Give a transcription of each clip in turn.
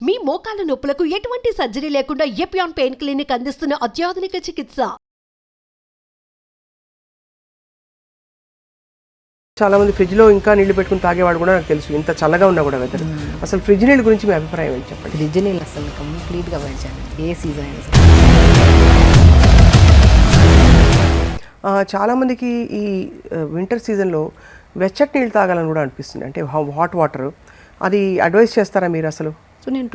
మీ మోకాల నొప్పులకు ఎటువంటి సర్జరీ లేకుండా ఎపియాన్ పెయిన్ క్లినిక్ అందిస్తున్న అత్యాధునిక చికిత్స. చాలా మంది ఫ్రిడ్జ్లో ఇంకా నీళ్లు పెట్టుకుని తాగేవాడు కూడా నాకు తెలుసు, ఇంత చల్లగా ఉన్నా కూడా వెదర్. అసలు ఫ్రిడ్జ్ నీళ్ళ గురించి మీ అభిప్రాయం ఏంటి చెప్పండి? ఫ్రిడ్జ్ నీళ్ళు అసలు కంప్లీట్గా పెంచాలి, ఏ సీజన్ అయినా సరే. చాలామందికి ఈ వింటర్ సీజన్లో వెచ్చటి నీళ్ళు తాగాలని కూడా అనిపిస్తుంది, అంటే హాట్ వాటర్. అది అడ్వైస్ చేస్తారా మీరు అసలు? సో నేను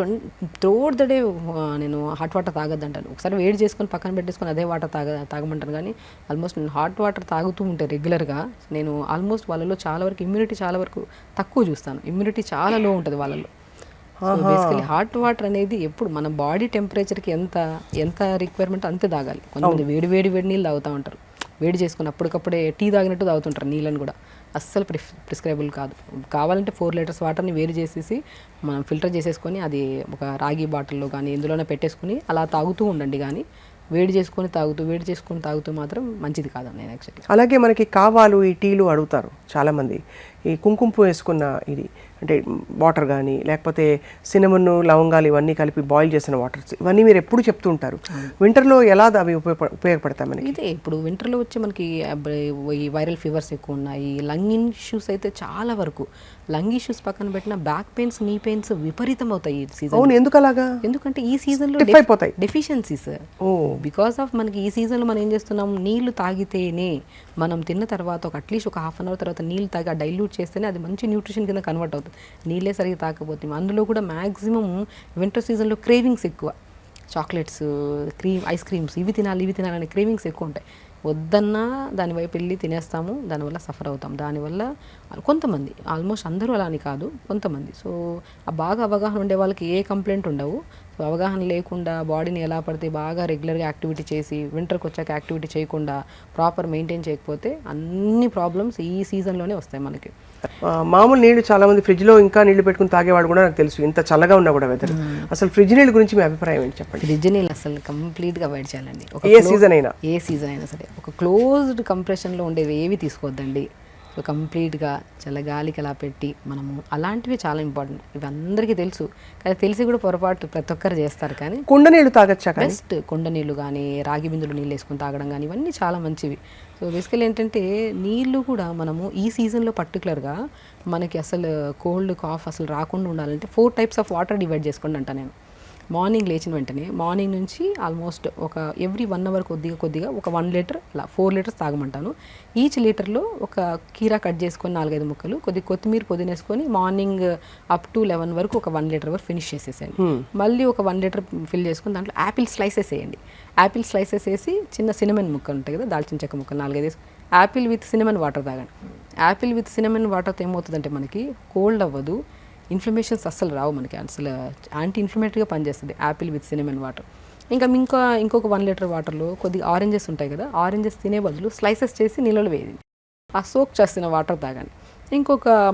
త్రూఅవుట్ ద డే నేను హాట్ వాటర్ తాగద్దంటాను. ఒకసారి వేడి చేసుకొని పక్కన పెట్టేసుకొని అదే వాటర్ తాగమంటాను. కానీ ఆల్మోస్ట్ నేను హాట్ వాటర్ తాగుతూ ఉంటే రెగ్యులర్గా నేను ఆల్మోస్ట్ వాళ్ళలో చాలా వరకు ఇమ్యూనిటీ చాలా వరకు తక్కువ చూస్తాను. ఇమ్యూనిటీ చాలా లో ఉంటుంది వాళ్ళలో. బేసికలీ హాట్ వాటర్ అనేది ఎప్పుడు మన బాడీ టెంపరేచర్కి ఎంత రిక్వైర్మెంట్ అంతే తాగాలి. కొంతమంది వేడి నీళ్ళు తాగుతూ ఉంటారు, వేడి చేసుకుని అప్పటికప్పుడే టీ తాగినట్టు తాగుతుంటారు నీళ్ళని కూడా. అస్సలు ప్రిస్క్రైబుల్ కాదు. కావాలంటే 4 లీటర్స్ వాటర్ని వేడి చేసేసి మనం ఫిల్టర్ చేసేసుకొని అది ఒక రాగి బాటిల్లో కానీ ఎందులోనే పెట్టేసుకుని అలా తాగుతూ ఉండండి. కానీ వేడి చేసుకొని తాగుతూ మాత్రం మంచిది కాదండి యాక్చువల్లీ. అలాగే మనకి కావాలు ఈ టీలు అడుగుతారు చాలామంది, ఈ కుంకుమ వేసుకున్న ఇది అంటే వాటర్ కానీ లేకపోతే సినమన్ లవంగాలు ఇవన్నీ కలిపి బాయిల్ చేసిన వాటర్స్, ఇవన్నీ మీరు ఎప్పుడు చెప్తూ ఉంటారు. వింటర్లో ఎలా అవి ఉపయోగపడతాయి మనకి? ఇదే ఇప్పుడు వింటర్లో వచ్చి మనకి ఈ వైరల్ ఫీవర్స్ ఎక్కువ ఉన్నాయి. లంగ్ ఇష్యూస్ అయితే చాలా వరకు, లంగ్ ఇష్యూస్ పక్కన పెట్టిన బ్యాక్ పెయిన్స్, నీ పెయిన్స్ విపరీతం అవుతాయి ఈ సీజన్. అవును, ఎందుకు అలాగా? ఎందుకంటే ఈ సీజన్లో డెఫిషియన్సీస్ బికాస్ ఆఫ్ మనకి ఈ సీజన్లో మనం ఏం చేస్తున్నాం, నీళ్లు తాగితేనే మనం తిన్న తర్వాత అట్లీస్ట్ ఒక హాఫ్ అన్ అవర్ తర్వాత నీళ్ళు తాగి డైల్యూట్ చేస్తేనే అది మంచి న్యూట్రిషన్ కింద కన్వర్ట్ అవుతుంది. నీళ్ళే సరిగ్గా తాకపోతే అందులో కూడా మ్యాక్సిమం వింటర్ సీజన్లో క్రేవింగ్స్ ఎక్కువ. చాక్లెట్స్, ఐస్ క్రీమ్స్ ఇవి తినాలనే క్రేవింగ్స్ ఎక్కువ ఉంటాయి. వద్దన్నా దానివైపు వెళ్ళి తినేస్తాము, దానివల్ల సఫర్ అవుతాం. దానివల్ల కొంతమంది, ఆల్మోస్ట్ అందరూ అలా అని కాదు, కొంతమంది. సో బాగా అవగాహన ఉండే వాళ్ళకి ఏ కంప్లైంట్ ఉండవు. సో అవగాహన లేకుండా బాడీని ఎలా పడితే బాగా రెగ్యులర్గా యాక్టివిటీ చేసి వింటర్కి వచ్చాక యాక్టివిటీ చేయకుండా ప్రాపర్ మెయింటైన్ చేయకపోతే అన్ని ప్రాబ్లమ్స్ ఈ సీజన్లోనే వస్తాయి మనకి. మామూలు నీళ్ళు చాలామంది ఫ్రిడ్జ్లో ఇంకా నీళ్లు పెట్టుకుని తాగేవాడు కూడా నాకు తెలుసు, ఇంత చల్లగా ఉన్నా కూడా వెదర్. అసలు ఫ్రిడ్జ్ నీళ్ళ గురించి మీ అభిప్రాయం ఏంటి చెప్పండి? ఫ్రిడ్జ్ నీళ్ళు అసలు కంప్లీట్గా అవాయిడ్ చేయాలండి. ఏ సీజన్ అయినా సరే ఒక క్లోజ్డ్ కంప్రెషన్లో ఉండేవి ఏవి తీసుకోవద్దండి. సో కంప్లీట్గా చల్లగాలికి అలా పెట్టి మనము అలాంటివి చాలా ఇంపార్టెంట్. ఇవి అందరికీ తెలుసు, కానీ తెలిసి కూడా పొరపాటు ప్రతి ఒక్కరు చేస్తారు. కానీ కుండ నీళ్ళు తాగచ్చా? బెస్ట్ కుండ నీళ్ళు కానీ రాగి బిందులు నీళ్ళు వేసుకొని తాగడం కానీ ఇవన్నీ చాలా మంచివి. సో బేసికల్ ఏంటంటే నీళ్ళు కూడా మనము ఈ సీజన్లో పర్టికులర్గా మనకి అసలు కోల్డ్ కాఫ్ అసలు రాకుండా ఉండాలంటే 4 టైప్స్ ఆఫ్ వాటర్ డివైడ్ చేసుకోండి అంట నేను. మార్నింగ్ లేచిన వెంటనే మార్నింగ్ నుంచి ఆల్మోస్ట్ ఒక ఎవ్రీ 1 అవర్ కొద్దిగా ఒక 1 లీటర్ అలా 4 లీటర్స్ తాగమంటాను. ఈచ్ లీటర్లో ఒక కీరా కట్ చేసుకొని 4-5 ముక్కలు, కొత్తిమీర పుదీనేసుకొని మార్నింగ్ అప్ టు 11 వరకు ఒక 1 లీటర్ వరకు ఫినిష్ చేసేసేయండి. మళ్ళీ ఒక 1 లీటర్ ఫిల్ చేసుకొని దాంట్లో యాపిల్ స్లైసెస్ వేయండి. యాపిల్ స్లైసెస్ వేసి చిన్న సినమన్ ముక్క ఉంటాయి కదా, దాల్చిన చెక్క ముక్కలు 4-5 వేసి యాపిల్ విత్ సినమన్ వాటర్ తాగండి. యాపిల్ విత్ సినమన్ వాటర్తో ఏమవుతుందంటే మనకి కోల్డ్ అవ్వదు, ఇన్ఫ్లమేషన్స్ అస్సలు రావు మనకి, అసలు యాంటీ ఇన్ఫ్లమేటరీగా పనిచేస్తుంది యాపిల్ విత్ సినమన్ వాటర్. ఇంకొక 1 లీటర్ వాటర్లో కొద్దిగా ఆరెంజెస్ ఉంటాయి కదా, ఆరెంజెస్ తినే బదులు స్లైసెస్ చేసి నీళ్ళలో వేయండి. ఆ సోక్ చేసిన వాటర్ తాగండి.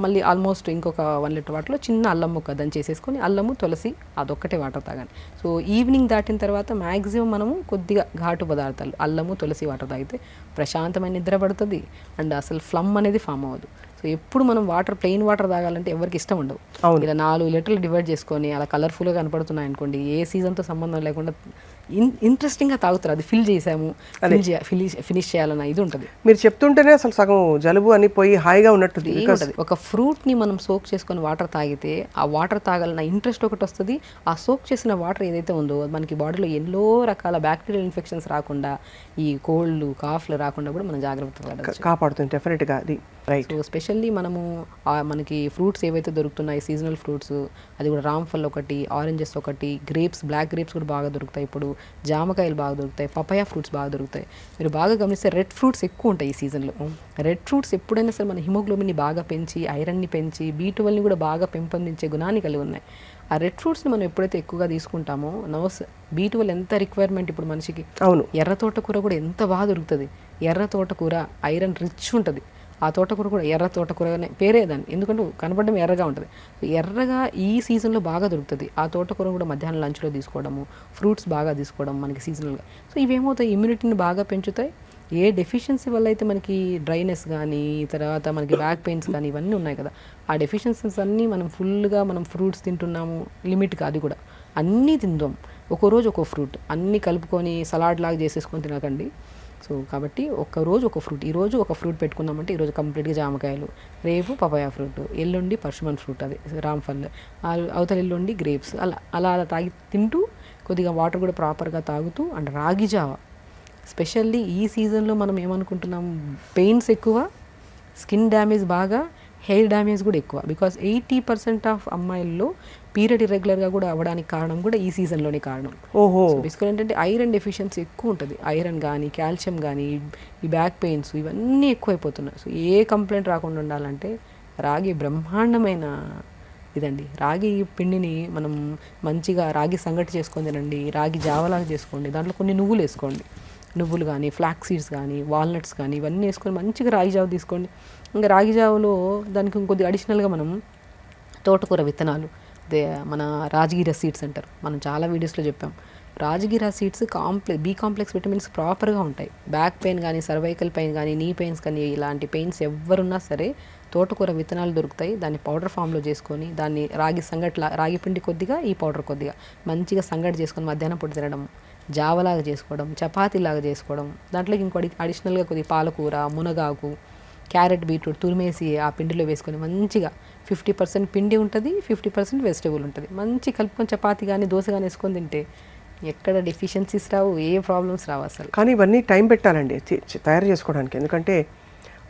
మళ్ళీ ఆల్మోస్ట్ ఇంకొక 1 లీటర్ వాటర్లో చిన్న అల్లం ముక్క దాన్ని చేసేసుకొని అల్లము, తులసి అదొక్కటే వాటర్ తాగండి. సో ఈవినింగ్ దాటిన తర్వాత మ్యాక్సిమం మనము కొద్దిగా ఘాటు పదార్థాలు, అల్లము, తులసి వాటర్ తాగితే ప్రశాంతమైన నిద్ర పడుతుంది అండ్ అసలు ఫ్లమ్ అనేది ఫామ్ అవ్వదు. సో ఎప్పుడు మనం ప్లెయిన్ వాటర్ తాగాలంటే ఎవరికి ఇష్టం ఉండవు. ఇలా 4 లీటర్లు డివైడ్ చేసుకొని అలా కలర్ఫుల్గా కనపడుతున్నాయి అనుకోండి, ఏ సీజన్తో సంబంధం లేకుండా ఇంట్రెస్టింగ్గా తాగుతారు. అది ఫిల్ చేసాము, ఫినిష్ చేయాలన్న ఇది ఉంటుంది. మీరు చెప్తుంటేనే అసలు సగం జలుబు అని పోయి హాయిగా ఉన్నట్టు. ఒక ఫ్రూట్ని మనం సోక్ చేసుకొని వాటర్ తాగితే ఆ వాటర్ తాగాలన్న ఇంట్రెస్ట్ ఒకటి వస్తుంది. ఆ సోక్ చేసిన వాటర్ ఏదైతే ఉందో మనకి బాడీలో ఎన్నో రకాల బ్యాక్టీరియల్ ఇన్ఫెక్షన్స్ రాకుండా, ఈ కోల్డ్ కాఫ్లు రాకుండా కూడా మనం జాగ్రత్తగా కాపాడుతుంది డెఫినెట్గా. అది రైట్. సో స్పెషల్లీ మనకి ఫ్రూట్స్ ఏవైతే దొరుకుతున్నాయి సీజనల్ ఫ్రూట్స్, అది కూడా రామ్ఫల్ ఒకటి, ఆరెంజెస్ ఒకటి, గ్రేప్స్, బ్లాక్ గ్రేప్స్ కూడా బాగా దొరుకుతాయి ఇప్పుడు, జామకాయలు బాగా దొరుకుతాయి, పపాయా ఫ్రూట్స్ బాగా దొరుకుతాయి. మీరు బాగా గమనిస్తే రెడ్ ఫ్రూట్స్ ఎక్కువ ఉంటాయి ఈ సీజన్లో. రెడ్ ఫ్రూట్స్ ఎప్పుడైనా సరే మన హిమోగ్లోబిన్ని బాగా పెంచి, ఐరన్ని పెంచి, B12ని కూడా బాగా పెంపొందించే గుణాన్ని కలిగి ఉన్నాయి. ఆ రెడ్ ఫ్రూట్స్ని మనం ఎప్పుడైతే ఎక్కువగా తీసుకుంటామో B12 ఎంత రిక్వైర్మెంట్ ఇప్పుడు మనిషికి. అవును, ఎర్ర తోటకూర కూడా ఎంత బాగా దొరుకుతుంది. ఎర్ర తోటకూర ఐరన్ రిచ్ ఉంటుంది. ఆ తోటకూర కూడా ఎర్ర తోటకూరనే పేరే దాన్ని, ఎందుకంటే కనపడడం ఎర్రగా ఉంటుంది. ఎర్రగా ఈ సీజన్లో బాగా దొరుకుతుంది. ఆ తోటకూర కూడా మధ్యాహ్నం లంచ్లో తీసుకోవడము, ఫ్రూట్స్ బాగా తీసుకోవడం మనకి సీజనల్గా. సో ఇవేమవుతాయి, ఇమ్యూనిటీని బాగా పెంచుతాయి. ఏ డెఫిషియన్సీ వల్ల అయితే మనకి డ్రైనెస్ కానీ తర్వాత మనకి బ్యాక్ పెయిన్స్ కానీ ఇవన్నీ ఉన్నాయి కదా, ఆ డెఫిషియన్సీస్ అన్నీ మనం ఫుల్గా మనం ఫ్రూట్స్ తింటున్నాము, లిమిట్ కాదు కూడా అన్నీ తిందాం, ఒక్కో రోజు ఒక్కో ఫ్రూట్ అన్నీ కలుపుకొని సలాడ్ లాగా చేసేసుకొని తినకండి. సో కాబట్టి ఒక్కరోజు ఒక ఫ్రూట్, ఈరోజు ఒక ఫ్రూట్ పెట్టుకున్నామంటే ఈరోజు కంప్లీట్గా జామకాయలు, రేపు పపాయా ఫ్రూట్, ఎల్లుండి పర్షమన్ ఫ్రూట్ అదే రామ్ఫల్, అవతల ఎల్లుండి గ్రేప్స్, అలా అలా అలా తాగి తింటూ కొద్దిగా వాటర్ కూడా ప్రాపర్గా తాగుతూ అండ్ రాగి జావ స్పెషల్లీ ఈ సీజన్లో మనం ఏమనుకుంటున్నాం, పెయిన్స్ ఎక్కువ, స్కిన్ డ్యామేజ్ బాగా, హెయిర్ డ్యామేజ్ కూడా ఎక్కువ. బికాస్ 80% ఆఫ్ అమ్మాయిల్లో పీరియడ్ ఇర్రెగ్యులర్గా కూడా అవ్వడానికి కారణం కూడా ఈ సీజన్లోనే కారణం. ఓహో. బేసికల్ ఏంటంటే ఐరన్ డెఫిషియన్సీ ఎక్కువ ఉంటుంది, ఐరన్ కానీ కాల్షియం కానీ ఈ బ్యాక్ పెయిన్స్ ఇవన్నీ ఎక్కువైపోతున్నాయి. సో ఏ కంప్లైంట్ రాకుండా ఉండాలంటే రాగి బ్రహ్మాండమైన ఇదండి. రాగి పిండిని మనం మంచిగా రాగి సంగటి చేసుకొని తినండి, రాగి జావలాగా చేసుకోండి, దాంట్లో కొన్ని నువ్వులు వేసుకోండి, నువ్వులు కానీ ఫ్లాక్ సీడ్స్ కానీ వాల్నట్స్ కానీ ఇవన్నీ వేసుకొని మంచిగా రాగి జావ తీసుకోండి. ఇంకా రాగి జావలో దానికి ఇంకొద్ది అడిషనల్గా మనం తోటకూర విత్తనాలు, మన రాజగిర సీడ్స్ అంటారు, మనం చాలా వీడియోస్లో చెప్పాం. రాజగిర సీడ్స్ బి కాంప్లెక్స్ విటమిన్స్ ప్రాపర్గా ఉంటాయి. బ్యాక్ పెయిన్ కానీ సర్వైకల్ పెయిన్ కానీ నీ పెయిన్స్ కానీ ఇలాంటి పెయిన్స్ ఎవరున్నా సరే తోటకూర విత్తనాలు దొరుకుతాయి, దాన్ని పౌడర్ ఫామ్లో చేసుకొని దాన్ని రాగి పిండి కొద్దిగా ఈ పౌడర్ కొద్దిగా మంచిగా సంగటి చేసుకొని మధ్యాహ్నం పూట తినడం, జావలాగా చేసుకోవడం, చపాతీలాగా చేసుకోవడం, దాంట్లోకి ఇంకోటి అడిషనల్గా కొద్దిగా పాలకూర, మునగాకు, క్యారెట్, బీట్రూట్ తురిమేసి ఆ పిండిలో వేసుకొని మంచిగా 50% పిండి ఉంటుంది, 50% వెజిటేబుల్ ఉంటుంది, మంచి కలుపుకొని చపాతీ కానీ దోశ కానీ వేసుకొని తింటే ఎక్కడ డెఫిషియన్సీస్ రావు, ఏ ప్రాబ్లమ్స్ రావు అసలు. కానీ ఇవన్నీ టైం పెట్టాలండి తయారు చేసుకోవడానికి, ఎందుకంటే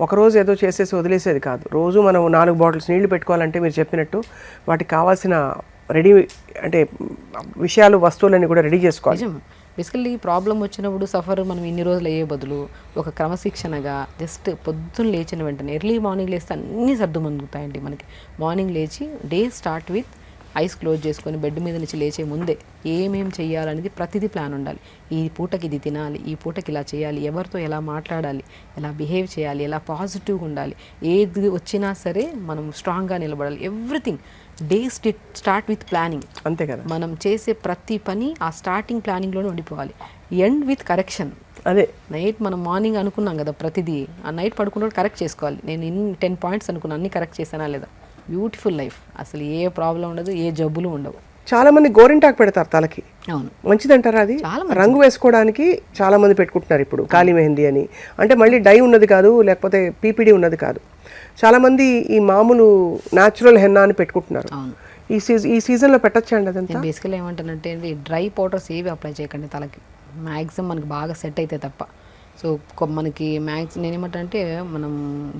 ఒకరోజు ఏదో చేసేసి వదిలేసేది కాదు. రోజు మనం 4 బాటిల్స్ నీళ్లు పెట్టుకోవాలంటే మీరు చెప్పినట్టు వాటికి కావాల్సిన రెడీ అంటే విషయాలు వస్తువులన్నీ కూడా రెడీ చేసుకోవాలి. నిజం. బేసికల్లీ ప్రాబ్లం వచ్చినప్పుడు మనం ఇన్ని రోజులు అయ్యే బదులు ఒక క్రమశిక్షణగా జస్ట్ పొద్దున్న లేచిన వెంటనే ఎర్లీ మార్నింగ్ లేస్తే అన్నీ సర్దుమందుతాయండి మనకి. మార్నింగ్ లేచి day start with eyes close చేసుకొని బెడ్ మీద నుంచి లేచే ముందే ఏమేం చేయాలనేది ప్రతిదీ ప్లాన్ ఉండాలి. ఈ పూటకి ఇది తినాలి, ఈ పూటకి ఇలా చేయాలి, ఎవరితో ఎలా మాట్లాడాలి, ఎలా బిహేవ్ చేయాలి, ఎలా పాజిటివ్గా ఉండాలి, ఏది వచ్చినా సరే మనం స్ట్రాంగ్గా నిలబడాలి. Everything day start with planning. అంతే కదా. మనం చేసే ప్రతి పని ఆ స్టార్టింగ్ ప్లానింగ్లోనే ఉండిపోవాలి. End with correction. అదే నైట్ మనం మార్నింగ్ అనుకున్నాం కదా ప్రతిదీ, ఆ నైట్ పడుకున్నప్పుడు కరెక్ట్ చేసుకోవాలి. నేను 10 పాయింట్స్ అనుకున్నాను, అన్నీ కరెక్ట్ చేశానా లేదా, బ్యూటిఫుల్ లైఫ్, అసలు ఏ ప్రాబ్లం ఉండదు, ఏ జబ్బులు ఉండవు. చాలా మంది గోరింటాకు పెడతారు తలకి. అవును, మంచిదంటారా అది? రంగు వేసుకోవడానికి చాలా మంది పెట్టుకుంటున్నారు ఇప్పుడు, కాళీ మెహందీ అని. అంటే మళ్ళీ డై ఉన్నది కాదు, లేకపోతే పీపీడీ ఉన్నది కాదు. చాలా మంది ఈ మామూలు న్యాచురల్ హెన్నా అని పెట్టుకుంటున్నారు. ఈ సీజన్లో పెట్టచ్చండి అదంతా? బేసికల్ ఏమంటానంటే డ్రై పౌడర్స్ ఏవి అప్లై చేయకండి తలకి, మ్యాక్సిమం మనకి బాగా సెట్ అయితే తప్ప. సో మనకి నేను ఏమంటానంటే మనం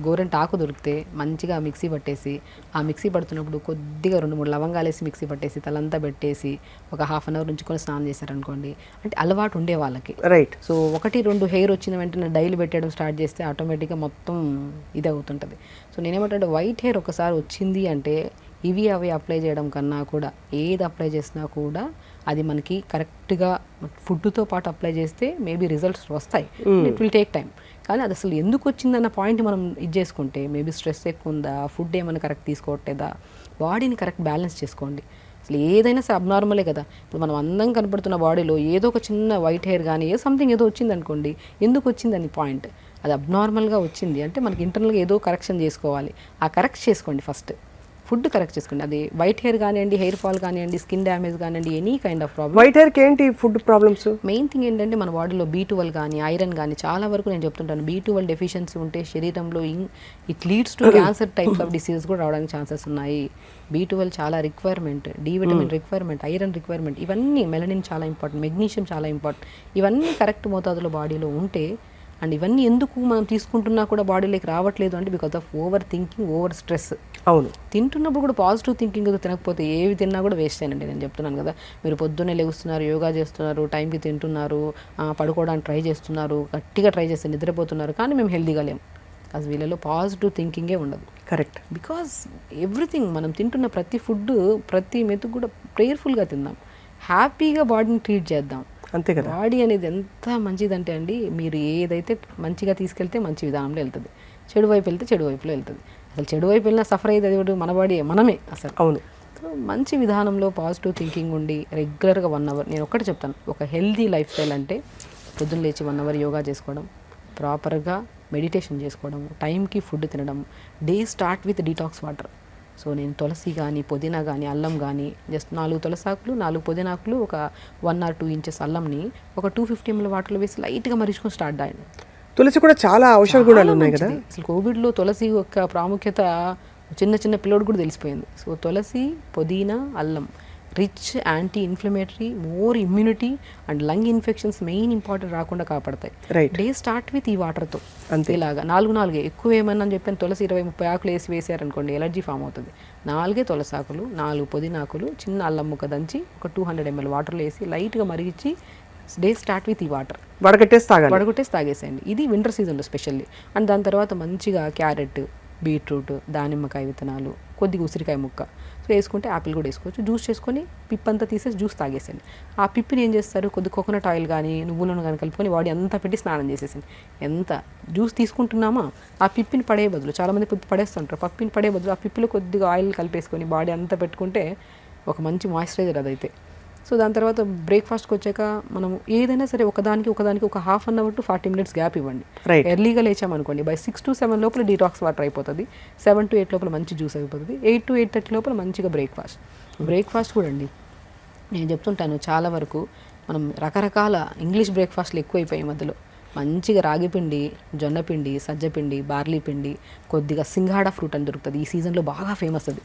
గోరెంట ఆకు దొరికితే మంచిగా మిక్సీ పట్టేసి, ఆ మిక్సీ పడుతున్నప్పుడు కొద్దిగా 2-3 లవంగాలు వేసి మిక్సీ పట్టేసి తలంతా పెట్టేసి ఒక ½ అవర్ ఉంచుకొని స్నానం చేశారనుకోండి, అంటే అలవాటు ఉండే వాళ్ళకి రైట్. సో 1-2 హెయిర్ వచ్చిన వెంటనే డైలీ పెట్టడం స్టార్ట్ చేస్తే ఆటోమేటిక్గా మొత్తం ఇది అవుతుంటుంది. సో నేనేమంటే వైట్ హెయిర్ ఒకసారి వచ్చింది అంటే ఇవి అవి అప్లై చేయడం కన్నా కూడా ఏది అప్లై చేసినా కూడా అది మనకి కరెక్ట్గా ఫుడ్తో పాటు అప్లై చేస్తే మేబీ రిజల్ట్స్ వస్తాయి. It will take time. కానీ అది అసలు ఎందుకు వచ్చిందన్న పాయింట్ మనం ఇది చేసుకుంటే, మేబీ స్ట్రెస్ ఎక్కువ ఉందా, ఫుడ్ ఏమైనా కరెక్ట్ తీసుకోవట్లేదా, బాడీని కరెక్ట్ బ్యాలెన్స్ చేసుకోండి. అసలు ఏదైనా సరే అబ్నార్మలే కదా. ఇప్పుడు మనం అందం కనపడుతున్న బాడీలో ఏదో ఒక చిన్న వైట్ హెయిర్ కానీ సంథింగ్ ఏదో వచ్చింది అనుకోండి, ఎందుకు వచ్చిందని పాయింట్, అది అబ్నార్మల్గా వచ్చింది అంటే మనకి ఇంటర్నల్గా ఏదో కరెక్షన్ చేసుకోవాలి. ఆ కరెక్ట్ చేసుకోండి ఫస్ట్. ఫుడ్ కరెక్ట్ చేసుకోండి. అది వైట్ హెయిర్ కానివ్వండి, హెయిర్ ఫాల్ కానివ్వండి, స్కిన్ డ్యామేజ్ కానివ్వండి, any kind of problem. White హెయిర్కి ఏంటి ఫుడ్ ప్రాబ్లమ్స్? మెయిన్ థింగ్ ఏంటంటే మన బాడీలో B12 కానీ ఐరన్ కానీ చాలా వరకు నేను చెప్తుంటాను, B12 డెఫిషియన్సీ ఉంటే శరీరంలో it leads to cancer types of diseases కూడా రావడానికి ఛాన్సెస్ ఉన్నాయి. B12 చాలా requirement, D vitamin requirement, iron requirement, ఇవన్నీ మెలనిన్ చాలా ఇంపార్టెంట్, మెగ్నీషియం చాలా ఇంపార్టెంట్. ఇవన్నీ కరెక్ట్ మోతాదులో బాడీలో ఉంటే, అండ్ ఇవన్నీ ఎందుకు మనం తీసుకుంటున్నా కూడా బాడీలోకి రావట్లేదు అంటే because of over thinking, over stress. అవును. తింటున్నప్పుడు కూడా పాజిటివ్ థింకింగ్ తినకపోతే ఏవి తిన్నా కూడా వేస్ట్ అయినండి. నేను చెప్తున్నాను కదా, మీరు పొద్దున్నే లెగుస్తున్నారు, యోగా చేస్తున్నారు, టైంకి తింటున్నారు, పడుకోవడానికి ట్రై చేస్తున్నారు, గట్టిగా ట్రై చేస్తే నిద్రపోతున్నారు, కానీ మేము హెల్తీగా లేము. అసలు వీళ్ళలో పాజిటివ్ థింకింగే ఉండదు. కరెక్ట్. బికాజ్ ఎవ్రీథింగ్ మనం తింటున్న ప్రతి ఫుడ్, ప్రతి మెతుకు కూడా ప్రేయర్ఫుల్గా తిందాం, హ్యాపీగా బాడీని ట్రీట్ చేద్దాం. అంతే కదా. బాడీ అనేది ఎంత మంచిదంటే అండి, మీరు ఏదైతే మంచిగా తీసుకెళ్తే మంచి విధానంలో వెళ్తుంది, చెడు వైపు వెళ్తే చెడు వైపులో వెళ్తుంది. అసలు చెడు వైపు వెళ్ళినా సఫర్ అయ్యేది మన బాడీ, మనమే అసలు. అవును. మంచి విధానంలో పాజిటివ్ థింకింగ్ ఉండి రెగ్యులర్గా 1 అవర్, నేను ఒక్కటి చెప్తాను, ఒక హెల్దీ లైఫ్ స్టైల్ అంటే పొద్దున్న లేచి 1 అవర్ యోగా చేసుకోవడం, ప్రాపర్గా మెడిటేషన్ చేసుకోవడం, టైంకి ఫుడ్ తినడం, day start with detox water. So నేను తులసి కానీ, పుదీనా కానీ, అల్లం కానీ జస్ట్ 4 తులసాకులు, 4 పుదీనాకులు, ఒక 1 or 2 inches అల్లంని ఒక 250 ml వాటర్లో వేసి లైట్గా మరిచుకొని స్టార్ట్ చేయండి. తులసి కూడా చాలా ఔషధ గుణాలు ఉన్నాయి కదా. అసలు కోవిడ్లో తులసి యొక్క ప్రాముఖ్యత చిన్న చిన్న పిల్లోడు కూడా తెలిసిపోయింది. సో తులసి, పుదీనా, అల్లం rich anti inflammatory, more immunity and lung infections main important రాకుండా కాపాడతాయి. డే స్టార్ట్ విత్ ఈ వాటర్తో ఇలాగా 4 ఎక్కువ ఏమన్నా అని చెప్పాను, తులసి 20-30 ఆకులు వేసారనుకోండి ఎలర్జీ ఫామ్ అవుతుంది. 4 తులసాకులు, 4 పుదీనాకులు, చిన్న అల్లం ముక్క దంచి ఒక 200 ml వాటర్లో వేసి లైట్గా మరిగించి డే స్టార్ట్ విత్ ఈ వాటర్ వడగొట్టేసి తాగేసేయండి. ఇది వింటర్ సీజన్లో స్పెషల్లీ. అండ్ దాని తర్వాత మంచిగా క్యారెట్, బీట్రూట్, దానిమ్మకాయ విత్తనాలు, కొద్దిగా ఉసిరికాయ ముక్క, సో వేసుకుంటే యాపిల్ కూడా వేసుకోవచ్చు. జ్యూస్ చేసుకొని పిప్ అంతా తీసేసి జ్యూస్ తాగేసండి. ఆ పిప్పిని ఏం చేస్తారు, కొద్ది కోకోనట్ ఆయిల్ కానీ నువ్వులను కానీ కలుపుకొని బాడీ అంతా పెట్టి స్నానం చేసేసింది. ఎంత జ్యూస్ తీసుకుంటున్నామా ఆ పిప్పిని పడే బదులు, చాలామంది పిప్పి పడేస్తుంటారు, పిప్పిని పడే బదులు ఆ పిప్పిలో కొద్దిగా ఆయిల్ కలిపేసుకొని బాడీ అంతా పెట్టుకుంటే ఒక మంచి మాయిశ్చరైజర్ అదైతే. సో దాని తర్వాత బ్రేక్ఫాస్ట్కి వచ్చాక మనం ఏదైనా సరే ఒకదానికి ఒక 1/2 hour to 40 minutes గ్యాప్ ఇవ్వండి. ఎర్లీగా లేచామనుకోండి, బై 6 to 7 లోపల డీటాక్స్ వాటర్ అయిపోతుంది, 7 to 8 లోపల మంచి జ్యూస్ అయిపోతుంది, 8 to 8:30 లోపల మంచిగా బ్రేక్ఫాస్ట్ కూడా అండి. నేను చెప్తుంటాను చాలా వరకు మనం రకరకాల ఇంగ్లీష్ బ్రేక్ఫాస్ట్లు ఎక్కువైపోయాయి మధ్యలో. మంచిగా రాగిపిండి, జొన్నపిండి, సజ్జపిండి, బార్లీ పిండి, కొద్దిగా సింగాడా ఫ్రూట్ అని దొరుకుతుంది, ఈ సీజన్లో బాగా ఫేమస్ అది.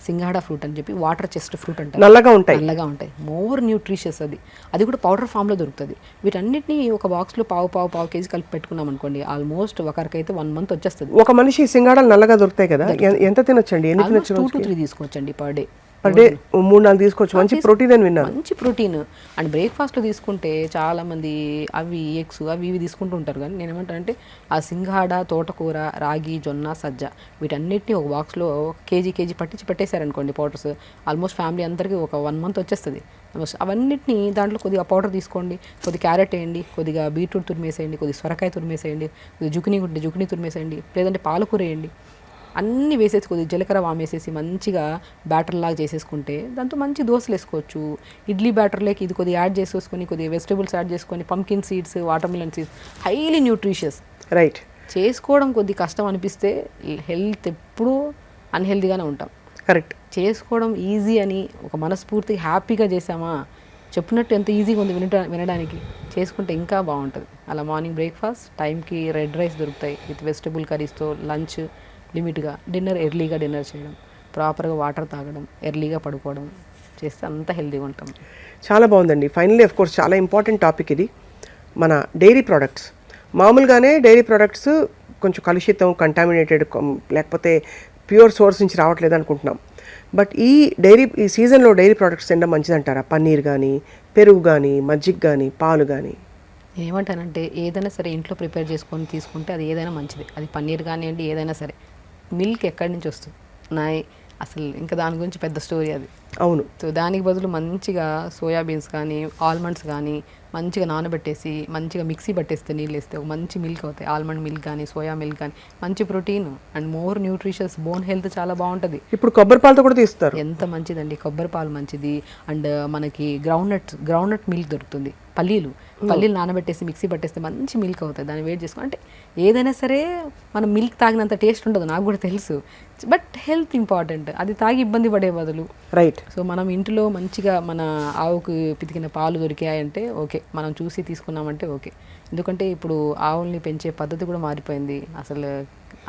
సింగాడా ఫ్రూట్ అని చెప్పి వాటర్ చెస్ట్ ఫ్రూట్ అంటే నల్లగా ఉంటాయి, మోర్ న్యూట్రిషియస్ అది కూడా పౌడర్ ఫామ్లో దొరుకుతుంది. వీటన్నిటిని ఒక బాక్స్లో పావు కేజీ కలిపి పెట్టుకున్నాం అనుకోండి, ఆల్మోస్ట్ ఒకరికైతే 1 month వచ్చేస్తుంది. ఒక మనిషి సింగాడాలు నల్లగా దొరుకుతాయి కదా, ఎంత తినొచ్చండి? 2 to 3 తీసుకోవచ్చండి పర్ డే. 3-4 తీసుకోవచ్చు, మంచి ప్రోటీన్ అని విన్నాను. మంచి ప్రోటీన్. అండ్ బ్రేక్ఫాస్ట్లో తీసుకుంటే చాలామంది అవి ఎగ్స్ అవి ఇవి తీసుకుంటూ ఉంటారు, కానీ నేను ఏమంటానంటే ఆ సింగాడ, తోటకూర, రాగి, జొన్న, సజ్జ వీటన్నిటిని ఒక బాక్స్లో కేజీ పట్టించి పెట్టేశారనుకోండి పౌడర్స్, ఆల్మోస్ట్ ఫ్యామిలీ అందరికీ ఒక 1 month వచ్చేస్తుంది. అవన్నిటిని దాంట్లో కొద్దిగా పౌడర్ తీసుకోండి, కొద్దిగా క్యారెట్ వేయండి, కొద్దిగా బీట్రూట్ తురిమేసేయండి, కొద్దిగా సొరకాయ తురిమేసేయండి, కొద్దిగా జుకినీ తురిమేసేయండి, లేదంటే పాలకూర వేయండి. అన్నీ వేసేసి కొద్దిగా జీలకర్ర వామేసేసి మంచిగా బ్యాటర్ లాగా చేసేసుకుంటే దాంతో మంచి దోశలు వేసుకోవచ్చు. ఇడ్లీ బ్యాటర్లోకి ఇది కొద్దిగా యాడ్ చేసేసుకొని కొద్దిగా వెజిటేబుల్స్ యాడ్ చేసుకొని, pumpkin seeds, watermelon seeds, highly nutritious. Right. చేసుకోవడం కొద్దిగా కష్టం అనిపిస్తే హెల్త్ ఎప్పుడూ అన్హెల్దీగానే ఉంటాం. కరెక్ట్. చేసుకోవడం ఈజీ అని ఒక మనస్ఫూర్తిగా హ్యాపీగా చేసామా, చెప్పినట్టు ఎంత ఈజీగా ఉంది వినడానికి, చేసుకుంటే ఇంకా బాగుంటుంది. అలా మార్నింగ్ బ్రేక్ఫాస్ట్ టైంకి రెడ్ రైస్ దొరుకుతాయి విత్ వెజిటబుల్ కర్రీస్తో, లంచ్ లిమిట్గా, డిన్నర్ ఎర్లీగా డిన్నర్ చేయడం, ప్రాపర్గా వాటర్ తాగడం, ఎర్లీగా పడుకోవడం చేస్తే అంత హెల్తీగా ఉంటాం. చాలా బాగుందండి. ఫైనల్లీ ఆఫ్ కోర్స్ చాలా ఇంపార్టెంట్ టాపిక్ ఇది. మన డైరీ ప్రోడక్ట్స్, మామూలుగానే డైరీ ప్రోడక్ట్స్ కొంచెం కలుషితం, కంటామినేటెడ్, లేకపోతే ప్యూర్ సోర్స్ నుంచి రావట్లేదు అనుకుంటున్నాం. బట్ ఈ సీజన్లో డైరీ ప్రోడక్ట్స్ తినడం మంచిదంటారా? పన్నీర్ కానీ, పెరుగు కానీ, మజ్జిగ కానీ, పాలు కానీ. ఏమంటానంటే ఏదైనా సరే ఇంట్లో ప్రిపేర్ చేసుకొని తీసుకుంటే అది ఏదైనా మంచిది. అది పన్నీర్ కానివ్వండి, ఏదైనా సరే. మిల్క్ ఎక్కడి నుంచి వస్తుంది అసలు ఇంకా దాని గురించి పెద్ద స్టోరీ అది. అవును. సో దానికి బదులు మంచిగా సోయాబీన్స్ కానీ, ఆల్మండ్స్ కానీ మంచిగా నానబెట్టేసి మంచిగా మిక్సీ పట్టేస్తే, నీళ్ళు వేస్తే ఒక మంచి మిల్క్ అవుతాయి. ఆల్మండ్ మిల్క్ కానీ, సోయా మిల్క్ కానీ, మంచి protein and more nutritious, bone health చాలా బాగుంటుంది. ఇప్పుడు కొబ్బరి పాలతో కూడా తీస్తారు, ఎంత మంచిదండి. కొబ్బరి పాలు మంచిది. అండ్ మనకి గ్రౌండ్నట్ మిల్క్ దొరుకుతుంది, పల్లీలు నానబెట్టేసి మిక్సీ పట్టేస్తే మంచి మిల్క్ అవుతుంది. దాన్ని వేడి చేసుకో అంటే ఏదైనా సరే మనం మిల్క్ తాగినంత టేస్ట్ ఉండదు, నాకు కూడా తెలుసు. బట్ హెల్త్ ఇంపార్టెంట్, అది తాగి ఇబ్బంది పడే బదులు. రైట్. సో మనం ఇంట్లో మంచిగా మన ఆవుకు పితికిన పాలు దొరికాయంటే ఓకే, మనం చూసి తీసుకున్నామంటే ఓకే. ఎందుకంటే ఇప్పుడు ఆవుల్ని పెంచే పద్ధతి కూడా మారిపోయింది అసలు.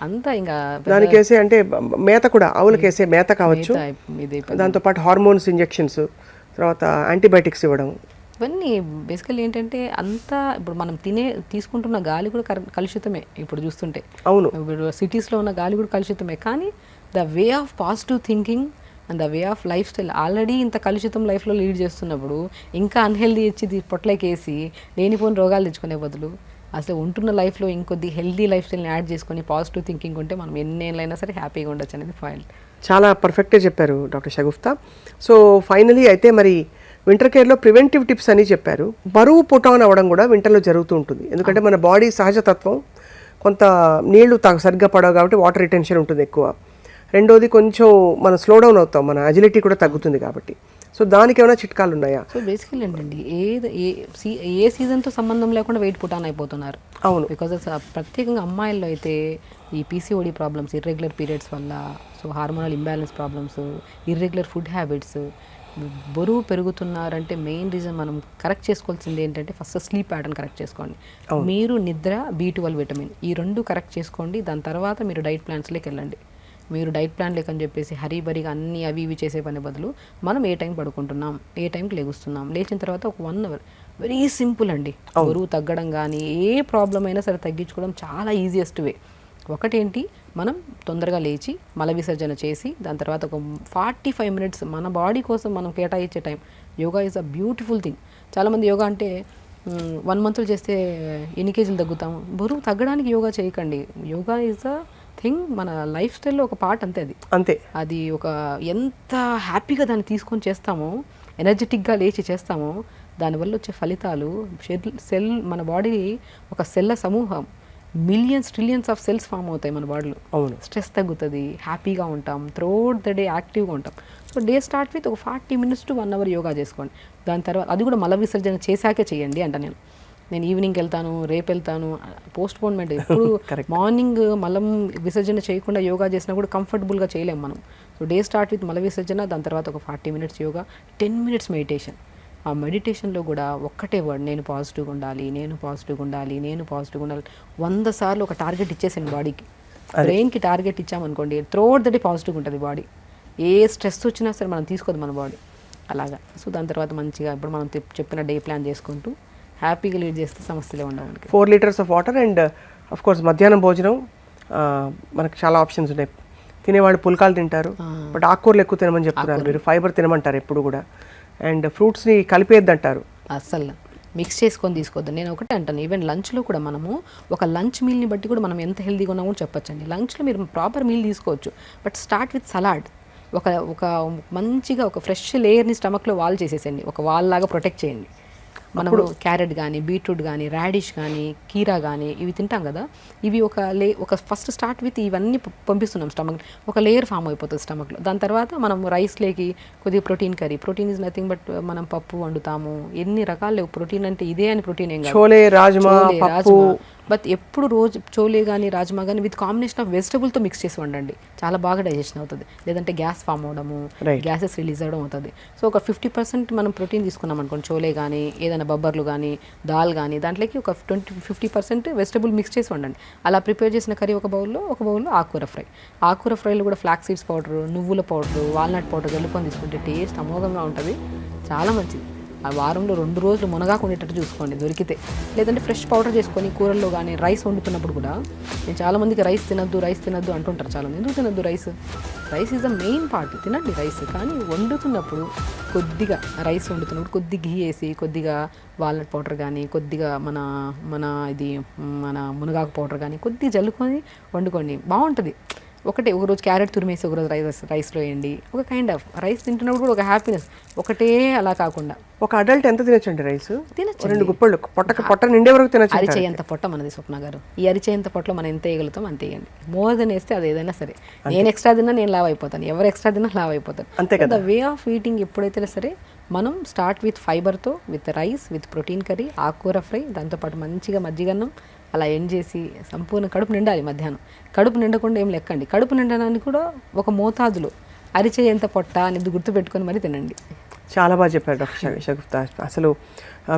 అంతా ఇంకా దానికి వేసే అంటే మేత కూడా, ఆవులకి వేసే మేత కావచ్చు, దాంతోపాటు హార్మోన్స్ ఇంజెక్షన్స్, తర్వాత యాంటీబయాటిక్స్ ఇవ్వడం, ఇవన్నీ బేసికల్లీ ఏంటంటే అంతా ఇప్పుడు మనం తీసుకుంటున్న గాలి కూడా కలుషితమే ఇప్పుడు చూస్తుంటే. అవును. ఇప్పుడు సిటీస్లో ఉన్న గాలి కూడా కలుషితమే, కానీ the way of positive thinking and the way of life style already ఇంత కలుషితం లైఫ్లో లీడ్ చేస్తున్నప్పుడు ఇంకా అన్హెల్దీ ఇచ్చి పొట్లకేసి లేనిపోని రోగాలు తెచ్చుకునే బదులు అసలు ఉంటున్న లైఫ్లో ఇంకొద్ది హెల్దీ లైఫ్ స్టైల్ని యాడ్ చేసుకొని పాజిటివ్ థింకింగ్ ఉంటే మనం ఎన్నేళ్ళైనా సరే హ్యాపీగా ఉండొచ్చు అనేది పాయింట్. చాలా పర్ఫెక్ట్గా చెప్పారు డాక్టర్ షగుఫ్తా. సో ఫైనలీ అయితే మరి వింటర్ కేర్లో ప్రివెంటివ్ టిప్స్ అని చెప్పారు. బరువు పుటాన్ అవ్వడం కూడా వింటర్లో జరుగుతూ ఉంటుంది, ఎందుకంటే మన బాడీ సహజతత్వం కొంత నీళ్లు సరిగ్గా పడవు కాబట్టి వాటర్ రిటెన్షన్ ఉంటుంది ఎక్కువ. రెండోది కొంచెం మనం స్లో డౌన్ అవుతాం, మన అజిలిటీ కూడా తగ్గుతుంది కాబట్టి. సో దానికి ఏమైనా చిట్కాలు ఉన్నాయా? సో బేసికలీ ఏంటండి, ఏ సీజన్తో సంబంధం లేకుండా వెయిట్ పుట్ ఆన్ అయిపోతున్నారు. అవును. బికాజ్ ప్రత్యేకంగా అమ్మాయిల్లో అయితే ఈ పీసీఓడి ప్రాబ్లమ్స్, ఇర్రెగ్యులర్ పీరియడ్స్ వల్ల, so hormonal imbalance problems, irregular food habits, బరువు పెరుగుతున్నారంటే మెయిన్ రీజన్ మనం కరెక్ట్ చేసుకోవాల్సింది ఏంటంటే ఫస్ట్ స్లీప్ ప్యాటర్న్ కరెక్ట్ చేసుకోండి. మీరు నిద్ర, B12 విటమిన్ ఈ 2 కరెక్ట్ చేసుకోండి. దాని తర్వాత మీరు డైట్ ప్లాన్స్లోకి వెళ్ళండి. మీరు డైట్ ప్లాన్ లేకని చెప్పేసి హరీబరీగా అన్నీ అవి ఇవి చేసే పని బదులు మనం ఏ టైం పడుకుంటున్నాం, ఏ టైంకి లెగుస్తున్నాం, లేచిన తర్వాత ఒక 1 అవర్ వెరీ సింపుల్ అండి. బరువు తగ్గడం కానీ ఏ ప్రాబ్లం అయినా సరే తగ్గించుకోవడం చాలా ఈజియెస్ట్ వే. ఒకటేంటి, మనం తొందరగా లేచి మల విసర్జన చేసి దాని తర్వాత ఒక 45 మినిట్స్ మన బాడీ కోసం మనం కేటాయించే time. Yoga is a beautiful thing. చాలామంది యోగా అంటే 1 మంత్లో చేస్తే ఎన్ని కేజీలు తగ్గుతాము. బరువు తగ్గడానికి యోగా చేయకండి. యోగా ఈజ్ అ థింగ్, మన లైఫ్ స్టైల్లో ఒక పార్ట్ అంతే. అంతే. అది ఒక ఎంత హ్యాపీగా దాన్ని తీసుకొని చేస్తామో, ఎనర్జెటిక్గా లేచి చేస్తామో, దానివల్ల వచ్చే ఫలితాలు మన బాడీ ఒక సెల్ల సమూహం, millions trillions of cells form అవుతాయి మన బాడీలో. అవును. స్ట్రెస్ తగ్గుతుంది, హ్యాపీగా ఉంటాం, త్రూఅవుట్ ద డే యాక్టివ్గా ఉంటాం. సో డే స్టార్ట్ విత్ ఒక 40 మినిట్స్ టు 1 అవర్ యోగా చేసుకోండి. దాని తర్వాత అది కూడా మల విసర్జన చేశాకే చేయండి అంట. నేను ఈవినింగ్కి వెళ్తాను, రేపు వెళ్తాను, పోస్ట్ పోన్మెంట్. ఇప్పుడు మార్నింగ్ మలం విసర్జన చేయకుండా యోగా చేసినా కూడా కంఫర్టబుల్గా చేయలేము మనం. సో డే స్టార్ట్ విత్ మల విసర్జన, దాని తర్వాత ఒక 40 మినిట్స్ యోగా, 10 మినిట్స్ మెడిటేషన్. ఆ మెడిటేషన్లో కూడా ఒక్కటే వర్డ్, నేను పాజిటివ్గా ఉండాలి, నేను పాజిటివ్గా ఉండాలి, నేను పాజిటివ్గా ఉండాలి. 100 సార్లు ఒక టార్గెట్ ఇచ్చేసాను బాడీకి. బ్రెయిన్కి టార్గెట్ ఇచ్చామనుకోండి, త్రూఅవుట్ ద డే పాజిటివ్గా ఉంటుంది బాడీ. ఏ స్ట్రెస్ వచ్చినా సరే మనం తీసుకోదు మన బాడీ అలాగా. సో దాని తర్వాత మంచిగా ఇప్పుడు మనం చెప్పిన డే ప్లాన్ చేసుకుంటూ హ్యాపీగా లీడ్ చేస్తే సమస్యలే ఉండవు మనకి. 4 litres of water and of course మధ్యాహ్నం భోజనం మనకు చాలా ఆప్షన్స్ ఉన్నాయి. తినేవాళ్ళు పుల్కాలు తింటారు, బట్ ఆకుకూరలు ఎక్కువ తినమని చెప్తున్నారు మీరు. ఫైబర్ తినమంటారు ఎప్పుడు కూడా. అండ్ ఫ్రూట్స్ని కలిపేద్దంటారు. అస్సలు మిక్స్ చేసుకొని తీసుకోవద్దు. నేను ఒకటే అంటాను, ఈవెన్ లంచ్లో కూడా మనము ఒక లంచ్ మీల్ని బట్టి కూడా మనం ఎంత హెల్తీగా ఉన్నామో కూడా చెప్పొచ్చండి. లంచ్లో మీరు ప్రాపర్ మీల్ తీసుకోవచ్చు, బట్ స్టార్ట్ విత్ సలాడ్. ఒక మంచిగా ఒక ఫ్రెష్ లేయర్ని స్టమక్లో వాల్ చేసేసండి, ఒక వాల్ లాగా ప్రొటెక్ట్ చేయండి. మనము క్యారెట్ కానీ, బీట్రూట్ కానీ, రాడిష్ కానీ, కీరా కానీ ఇవి తింటాం కదా, ఇవి ఒక ఫస్ట్ స్టార్ట్ విత్ ఇవన్నీ పంపిస్తున్నాం స్టమక్, ఒక లేయర్ ఫామ్ అయిపోతుంది స్టమక్లో. దాని తర్వాత మనం రైస్లోకి కొద్దిగా protein curry. Protein is nothing but మనం పప్పు వండుతాము, ఎన్ని రకాలు ప్రోటీన్ అంటే ఇదే అని ప్రోటీన్ ఏం కాదు. చోలే, రాజ్మా, బట్ ఎప్పుడు రోజు చోలే కానీ రాజ్మా కానీ విత్ కాంబినేషన్ ఆఫ్ వెజిటబుల్తో మిక్స్ చేసి వండండి, చాలా బాగా డైజెషన్ అవుతుంది. లేదంటే గ్యాస్ ఫామ్ అవడము, గ్యాసెస్ రిలీజ్ అవ్వడం అవుతుంది. సో ఒక 50% మనం ప్రోటీన్ తీసుకున్నాం అనుకోండి, చోలే కానీ ఏదైనా బొబ్బర్లు కానీ దాల్ కానీ, దాంట్లోకి ఒక 50% వెజిటబుల్ మిక్స్ చేసి వండండి. అలా ప్రిపేర్ చేసిన కర్రీ ఒక బౌల్లో ఆకుకూర ఫ్రై. ఆకుకూర ఫ్రైలో కూడా ఫ్లాక్స్ సీడ్స్ పౌడర్, నువ్వుల పౌడర్, వాల్నట్ పౌడర్ కలుపుకొని తీసుకుంటే టేస్ట్ అమోఘంగా ఉంటుంది, చాలా మంచిది. ఆ వారంలో 2 రోజులు మునగాకు ఉండేటట్టు చూసుకోండి దొరికితే. లేదంటే ఫ్రెష్ పౌడర్ చేసుకొని కూరల్లో కానీ రైస్ వండుతున్నప్పుడు కూడా, నేను చాలామందికి రైస్ తినద్దు అంటుంటారు చాలామంది. ఎందుకు తినద్దు? Rice is the main part, తినండి రైస్. కానీ వండుతున్నప్పుడు కొద్దిగా రైస్ వండుతున్నప్పుడు కొద్దిగా ఘీ వేసి, కొద్దిగా వాల్నట్ పౌడర్ కానీ, కొద్దిగా మన మునగాకు పౌడర్ కానీ కొద్దిగా జల్లుకొని వండుకోండి, బాగుంటుంది. ఒక రోజు క్యారెట్ తురిమేసి ఒక రోజు రైస్లో వేయండి. ఒక కైండ్ ఆఫ్ రైస్ తింటున్నప్పుడు కూడా ఒక హ్యాపీనెస్. ఒకటే అలా కాకుండా ఒక అడల్ట్ ఎంత తినొచ్చండి రైస్? తినచ్చు, 2 గుప్పళ్ళు పొట్ట నిండే వరకు తినచ్చు. అరిచేయంత పొట్ట మనది స్వప్న గారు. ఈ అరిచేయంత పొట్టలో మనం ఎంత వేయగలుగుతాం అంత వేయండి. మోర్ దెన్ వేస్తే అది ఏదైనా సరే. నేను ఎక్స్ట్రా తిన్నా నేను లావ్ అయిపోతాను, ఎవరు ఎక్స్ట్రా తిన్నా లావ్ అయిపోతాను. అంతే కదా. ద వే ఆఫ్ ఈటింగ్ ఎప్పుడైతే సరే మనం స్టార్ట్ విత్ ఫైబర్తో, with rice, with protein curry, ఆకుకూర ఫ్రై, దాంతోపాటు మంచిగా మజ్జిగన్నం, అలా ఎండ్ చేసి సంపూర్ణ కడుపు నిండాలి. మధ్యాహ్నం కడుపు నిండకుండా ఏం లెక్కండి. కడుపు నిండడానికి కూడా ఒక మోతాదులో అరిచేయంత పొట్ట అనేది గుర్తుపెట్టుకొని మరి తినండి. చాలా బాగా చెప్పారు డాక్టర్ షగుఫ్తా. అసలు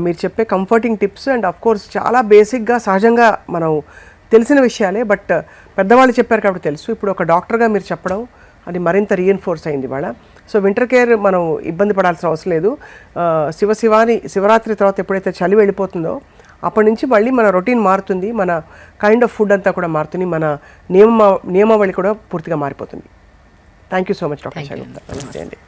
మీరు చెప్పే comforting tips and of course చాలా బేసిక్గా సహజంగా మనం తెలిసిన విషయాలే, బట్ పెద్దవాళ్ళు చెప్పారు కాబట్టి తెలుసు. ఇప్పుడు ఒక డాక్టర్గా మీరు చెప్పడం అది మరింత రీఎన్ఫోర్స్ అయింది ఇవాళ. సో వింటర్ కేర్ మనం ఇబ్బంది పడాల్సిన అవసరం లేదు. శివరాత్రి తర్వాత ఎప్పుడైతే చలి వెళ్ళిపోతుందో అప్పటి నుంచి మళ్ళీ మన రొటీన్ మారుతుంది, మన కైండ్ ఆఫ్ ఫుడ్ అంతా కూడా మారుతుంది, మన నియమావళి కూడా పూర్తిగా మారిపోతుంది. Thank you so much doctor Shagufta. నమస్తే అండి.